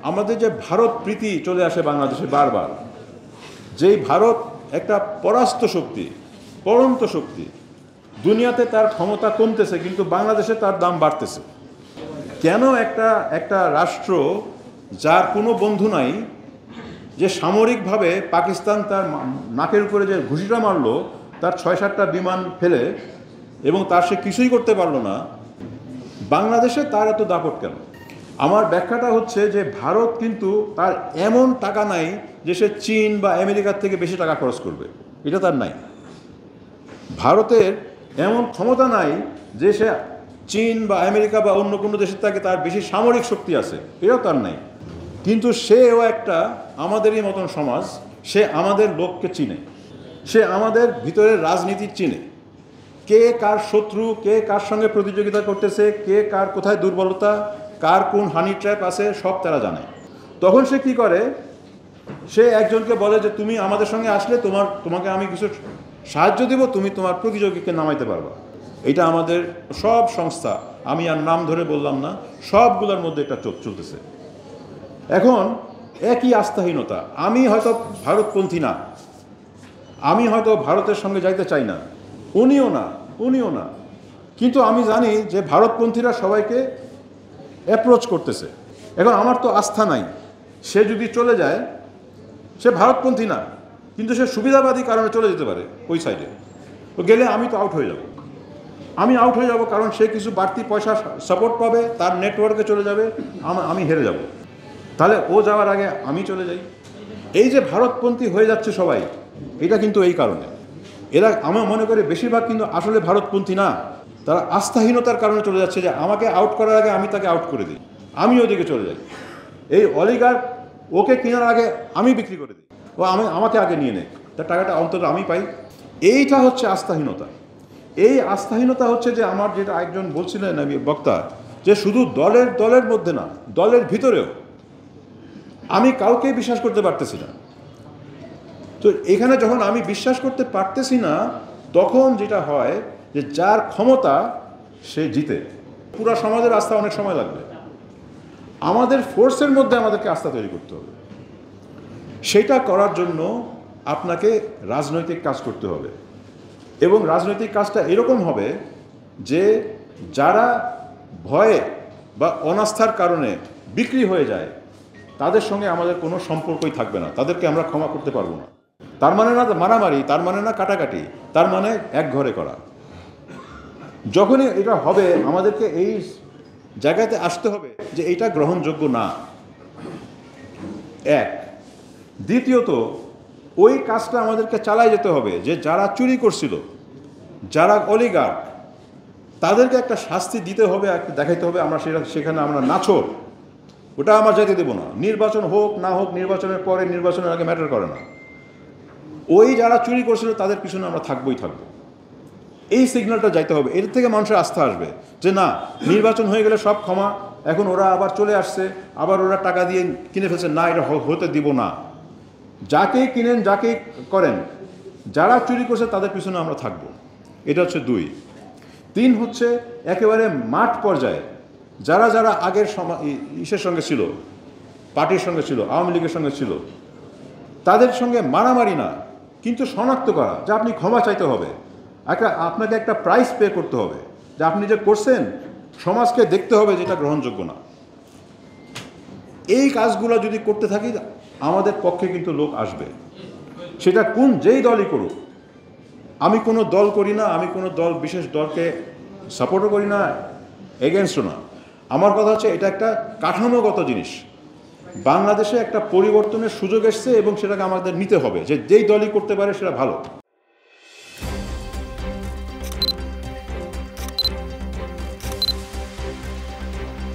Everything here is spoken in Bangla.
আমাদের যে ভারত প্রীতি চলে আসে বাংলাদেশে বারবার, যেই ভারত একটা পরাস্ত শক্তি, পরন্ত শক্তি, দুনিয়াতে তার ক্ষমতা কমতেছে কিন্তু বাংলাদেশে তার দাম বাড়তেছে। কেন একটা রাষ্ট্র যার কোনো বন্ধু নাই, যে সামরিকভাবে পাকিস্তান তার নাকের উপরে যে ঘুষিটা মারলো, তার 6-7টা বিমান ফেলে, এবং তার সে কিছুই করতে পারলো না, বাংলাদেশে তার এত দাপট কেন? আমার ব্যাখ্যাটা হচ্ছে যে ভারত কিন্তু তার এমন টাকা নাই যে সে চীন বা আমেরিকার থেকে বেশি টাকা খরচ করবে, এটা তার নাই। ভারতের এমন ক্ষমতা নাই যে সে চীন বা আমেরিকা বা অন্য কোনো দেশের থেকে তার বেশি সামরিক শক্তি আছে, এটাও তার নাই। কিন্তু সেও একটা আমাদেরই মতন সমাজ, সে আমাদের লোককে চিনে, সে আমাদের ভিতরের রাজনীতি চিনে, কে কার শত্রু, কে কার সঙ্গে প্রতিযোগিতা করতেছে, কে কার কোথায় দুর্বলতা, কার কোন হানি ট্র্যাপ আছে, সব তারা জানে। তখন সে কি করে, সে একজনকে বলে যে তুমি আমাদের সঙ্গে আসলে তোমাকে আমি কিছু সাহায্য দেব, তুমি তোমার প্রতিযোগীকে নামাইতে পারবা। এটা আমাদের সব সংস্থা, আমি আর নাম ধরে বললাম না, সবগুলোর মধ্যে এটা চলতেছে। এখন একই আস্থাহীনতা। আমি হয়তো ভারতপন্থী না, আমি হয়তো ভারতের সঙ্গে যাইতে চাই না, উনিও না, কিন্তু আমি জানি যে ভারতপন্থীরা সবাইকে অ্যাপ্রোচ করতেছে। এখন আমার তো আস্থা নাই, সে যদি চলে যায়, সে ভারতপন্থী না কিন্তু সে সুবিধাবাদী কারণে চলে যেতে পারে ওই সাইডে, তো গেলে আমি তো আউট হয়ে যাব, কারণ সে কিছু বাড়তি পয়সা সাপোর্ট পাবে, তার নেটওয়ার্কে চলে যাবে, আমি হেরে যাব। তাহলে ও যাওয়ার আগে আমি চলে যাই। এই যে ভারতপন্থী হয়ে যাচ্ছে সবাই, এটা কিন্তু এই কারণে। এরা আমার মনে করি বেশিরভাগ কিন্তু আসলে ভারতপন্থী না, তারা আস্থাহীনতার কারণে চলে যাচ্ছে, যে আমাকে আউট করার আগে আমি তাকে আউট করে দিই, আমি ওদিকে চলে যাই। এই অলিগার্ক ওকে কেনার আগে আমি বিক্রি করে দিই, ও আমাকে আগে নিয়ে নেয়, তার টাকাটা অন্তত আমি পাই। এইটা হচ্ছে আস্থাহীনতা। এই আস্থাহীনতা হচ্ছে যে আমার, যেটা একজন বলছিলেন আমি বক্তা, যে শুধু দলের মধ্যে না, দলের ভিতরেও আমি কাউকে বিশ্বাস করতে পারতেছি না। তো এখানে যখন আমি বিশ্বাস করতে পারতেছি না, তখন যেটা হয় যে যার ক্ষমতা সে জিতে। পুরো সমাজের আস্থা অনেক সময় লাগবে। আমাদের ফোর্সের মধ্যে আমাদেরকে আস্থা তৈরি করতে হবে। সেটা করার জন্য আপনাকে রাজনৈতিক কাজ করতে হবে, এবং রাজনৈতিক কাজটা এরকম হবে যে যারা ভয়ে বা অনাস্থার কারণে বিক্রি হয়ে যায়, তাদের সঙ্গে আমাদের কোনো সম্পর্কই থাকবে না, তাদেরকে আমরা ক্ষমা করতে পারবো না। তার মানে না মারামারি, তার মানে না কাটাকাটি, তার মানে এক ঘরে করা। যখনই এটা হবে, আমাদেরকে এই জায়গাতে আসতে হবে যে এটা গ্রহণযোগ্য না। এক, দ্বিতীয়ত ওই কাজটা আমাদেরকে চালাই যেতে হবে, যে যারা চুরি করছিল, যারা অলিগার্ক, তাদেরকে একটা শাস্তি দিতে হবে, একটা দেখাইতে হবে আমরা সেখানে আমরা নাছোড়, ওটা আমরা যেতে দেবো না। নির্বাচন হোক না হোক, নির্বাচনের পরে, নির্বাচনের আগে ম্যাটার করে না। ওই যারা চুরি করছিল তাদের পিছনে আমরা থাকবো। এই সিগন্যালটা যাইতে হবে। এর থেকে মানুষের আস্থা আসবে যে না, নির্বাচন হয়ে গেলে সব ক্ষমা, এখন ওরা আবার চলে আসছে, আবার ওরা টাকা দিয়ে কিনে ফেলছে, না, এটা হতে দিব না। যাকেই কিনেন, যাকেই করেন, যারা চুরি করছে তাদের পিছনে আমরা থাকবো। এটা হচ্ছে 2। 3 হচ্ছে একেবারে মাঠ পর্যায়ে যারা আগের ইসের সঙ্গে ছিল, পার্টির সঙ্গে ছিল, আওয়ামী লীগের সঙ্গে ছিল, তাদের সঙ্গে মারামারি না, কিন্তু শনাক্ত করা, যে আপনি ক্ষমা চাইতে হবে, আপনাকে একটা প্রাইস পে করতে হবে, যে আপনি যে করছেন, সমাজকে দেখতে হবে যেটা গ্রহণযোগ্য না। এই কাজগুলো যদি করতে থাকি, আমাদের পক্ষে কিন্তু লোক আসবে। সেটা যেই দলই করুক। আমি কোনো দল করি না, আমি কোনো বিশেষ দলকে সাপোর্টও করি না, এগেনস্টও না। আমার কথা হচ্ছে এটা একটা কাঠামোগত জিনিস। বাংলাদেশে একটা পরিবর্তনের সুযোগ এসছে, এবং সেটাকে আমাদের নিতে হবে, যে যেই দলই করতে পারে সেটা ভালো।